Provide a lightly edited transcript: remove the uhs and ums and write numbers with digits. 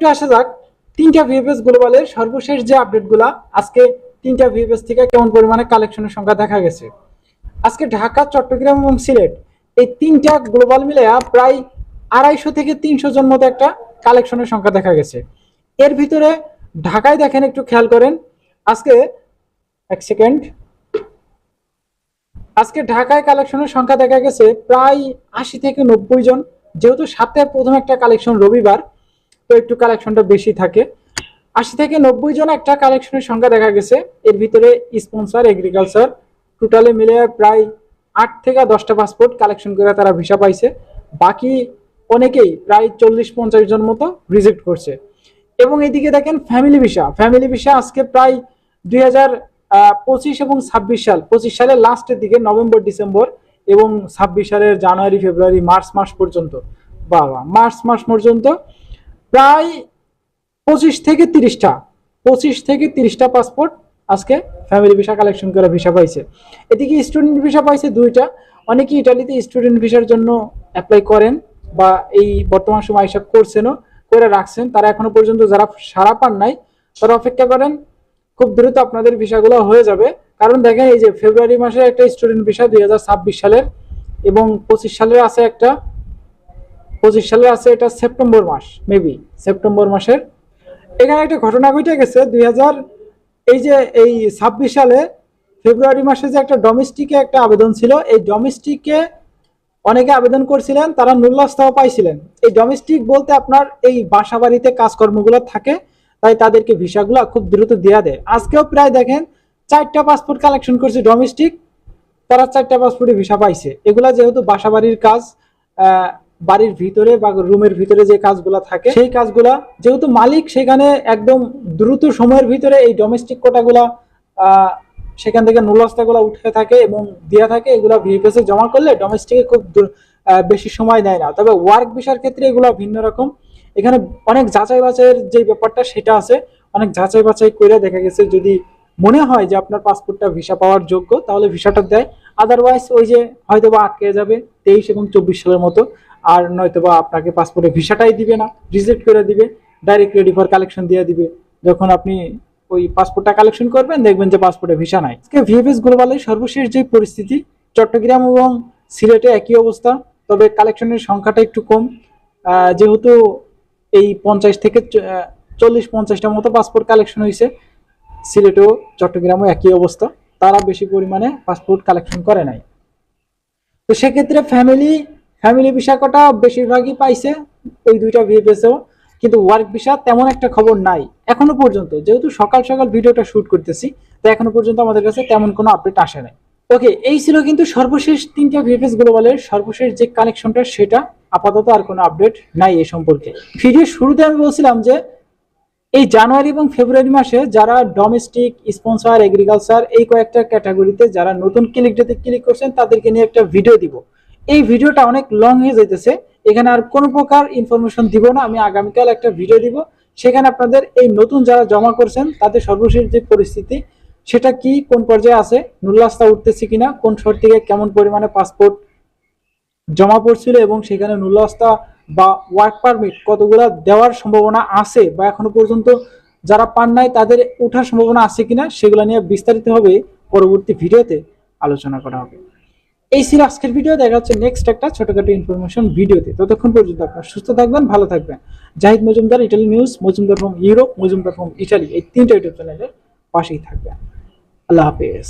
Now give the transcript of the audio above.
একটু আসা যাক তিনটা ভিএফএস গ্লোবালের সর্বশেষ যে আপডেটগুলা আজকে তিনটা ভিএফএস থেকে কেমন পরিমাণে কালেকশনের সংখ্যা দেখা গেছে। আজকে ঢাকা, চট্টগ্রাম এবং সিলেট এই তিনটা গ্লোবাল মিলে প্রায় 250 থেকে 300 জন মতো একটা কালেকশনের সংখ্যা দেখা গেছে। এর ভিতরে ঢাকায় দেখেন, একটু খেয়াল করেন, আজকে এক সেকেন্ড, আজকে ঢাকায় কালেকশনের সংখ্যা দেখা গেছে প্রায় 80 থেকে 90 জন। যেহেতু সপ্তাহের প্রথম একটা কালেকশন রবিবার, তো একটু কালেকশনটা বেশি থাকে। 80 থেকে 90 জন একটা কালেকশনের সংখ্যা দেখা গেছে। এর ভিতরে স্পন্সর, এগ্রিকালচার টোটালে মিলে প্রায় 8 থেকে 10টা পাসপোর্ট কালেকশন করে তারা ভিসা পাইছে। বাকি অনেকেই প্রায় 40-50 জন মতো রিজেক্ট করছে। এবং এদিকে দেখেন ফ্যামিলি ভিসা আজকে প্রায় 2025 এবং 26 সালের লাস্টের দিকে, নভেম্বর, ডিসেম্বর এবং 26 সালের জানুয়ারি, ফেব্রুয়ারি, মার্চ মাস পর্যন্ত, মার্চ মাস পর্যন্ত প্রায় 25 থেকে 30টা পাসপোর্ট আজকে ফ্যামিলি ভিসা কালেকশন করে ভিসা পাইছে। এদিকে স্টুডেন্ট ভিসা পাইছে 2টা। অনেকে ইটালিতে স্টুডেন্ট ভিসার জন্য অ্যাপ্লাই করেন বা এই বর্তমান সময় হিসাব করছেনও, করে রাখছেন। তারা এখনো পর্যন্ত যারা সাড়া পান নাই তারা অপেক্ষা করেন, খুব দ্রুত আপনাদের ভিসাগুলো হয়ে যাবে। কারণ দেখেন, এই যে ফেব্রুয়ারি মাসে একটা স্টুডেন্ট ভিসা 2026 সালের, এবং 25 সালের আছে একটা, 25 সালের আছে এটা সেপ্টেম্বর মাস, মেবি সেপ্টেম্বর মাসের। এখানে একটা ঘটনা ঘটে গেছে, এই 26 সালে ফেব্রুয়ারি মাসে যে একটা ডোমেস্টিকে একটা আবেদন ছিল, এই ডোমেস্টিকে অনেকে আবেদন করছিলেন, তারা নুল্লাস্তাও পাইছিলেন। এই ডোমেস্টিক বলতে আপনার এই বাসা বাড়িতে কাজকর্মগুলো থাকে, তাই তাদেরকে ভিসাগুলো খুব দ্রুত দেওয়া দেয়। আজকেও প্রায় দেখেন 4টা পাসপোর্ট কালেকশন করছে ডোমেস্টিক, তারা 4টা পাসপোর্টে ভিসা পাইছে। এগুলা যেহেতু বাসা বাড়ির কাজ, বাড়ির ভিতরে বা রুমের ভিতরে যে কাজগুলো থাকে, সেই কাজগুলা যেহেতু মালিক সেখানে একদম দ্রুত সময়ের ভিতরে এই ডোমেস্টিক কোটাগুলা সেখান থেকে নুলাস্তাগুলো উঠে থাকে এবং দেওয়া থাকে। এগুলো ভিএফএস এ জমা করলে ডোমেস্টিকে খুব বেশি সময় নেয় না। তবে ওয়ার্ক ভিসার ক্ষেত্রে এগুলো ভিন্ন রকম। এখানে অনেক যাচাই বাছাইয়ের যে ব্যাপারটা সেটা আছে, অনেক যাচাই বাছাই করে দেখা গেছে যদি মনে হয় যে আপনার পাসপোর্টটা ভিসা পাওয়ার যোগ্য, তাহলে ভিসাটা দেয়। আদারওয়াইজ ওই যে হয়তোবা আটকে যাবে 23 এবং 24 সালের মতো, আর নয়তোবা আপনাকে পাসপোর্টে ভিসাটাই দিবে না, রিজেক্ট করে দিবে, ডাইরেক্ট রেডি ফর কালেকশন দিয়ে দিবে। যখন আপনি ওই পাসপোর্টটা কালেকশন করবেন, দেখবেন যে পাসপোর্টে ভিসা নাই। ভিএফএস গ্লোবালের সর্বশেষ যে পরিস্থিতি, চট্টগ্রাম এবং সিলেটে একই অবস্থা, তবে কালেকশনের সংখ্যাটা একটু কম। যেহেতু এই 50 থেকে 40-50টা মতো পাসপোর্ট কালেকশন হয়েছে। সিলেটেও চট্টগ্রামও একই অবস্থা, তারা বেশি পরিমাণে পাসপোর্ট কালেকশন করে নাই। তো সেক্ষেত্রে ফ্যামিলি ভিসা কটা বেশিরভাগই পাইছে ওই 2টা ভিএফএসও, কিন্তু ওয়ার্ক ভিসা তেমন একটা খবর নাই এখনো পর্যন্ত। যেহেতু সকাল সকাল ভিডিওটা শুট করতেছি, তো এখনো পর্যন্ত আমাদের কাছে তেমন কোনো আপডেট আসে নাই। ওকে, এই ছিল কিন্তু সর্বশেষ 3টা ভিএফএস গ্লোবালের সর্বশেষ যে কালেকশনটা, সেটা আপাতত আর কোনো আপডেট নাই এ সম্পর্কে। ভিডিও শুরুতে আমি বলছিলাম যে এই জানুয়ারি এবং ফেব্রুয়ারি মাসে যারা ডোমেস্টিক, স্পন্সর, এগ্রিকালচার এই কয়েকটা ক্যাটাগরিতে যারা নতুন ক্লিক করছেন, তাদেরকে নিয়ে একটা ভিডিও দিব। এই ভিডিওটা অনেক লং হয়ে যাইতেছে, এখানে আর কোনো প্রকার ইনফরমেশন দিব না। আমি আগামীকাল একটা ভিডিও দিব, সেখানে আপনাদের এই নতুন যারা জমা করছেন তাদের সর্বশেষ যে পরিস্থিতি সেটা কি, কোন পর্যায়ে আছে, নুল্লাস্তা উঠতেছে কিনা, কোন শহর থেকে কেমন পরিমাণে পাসপোর্ট জমা পড়ছিল এবং সেখানে নুল্লাস্তা বা ওয়ার্ক পারমিট কতগুলা দেওয়ার সম্ভাবনা আছে, বা এখনো পর্যন্ত যারা পান নাই তাদের ওঠার সম্ভাবনা আছে কিনা, সেগুলো নিয়ে বিস্তারিত হবে পরবর্তী ভিডিওতে আলোচনা করা হবে। এই ছিল আজকের ভিডিও। দেখা হচ্ছে নেক্সট একটা ছোটখাটো ইনফরমেশন ভিডিওতে। ততক্ষণ পর্যন্ত আপনারা সুস্থ থাকবেন, ভালো থাকবেন। Zahid Majumdar, Italy news, Majumdar from Europe, Majumdar from Italy, এই 3টা ইউটিউব চ্যানেলের পাশেই থাকবেন। আল্লাহ হাফেজ।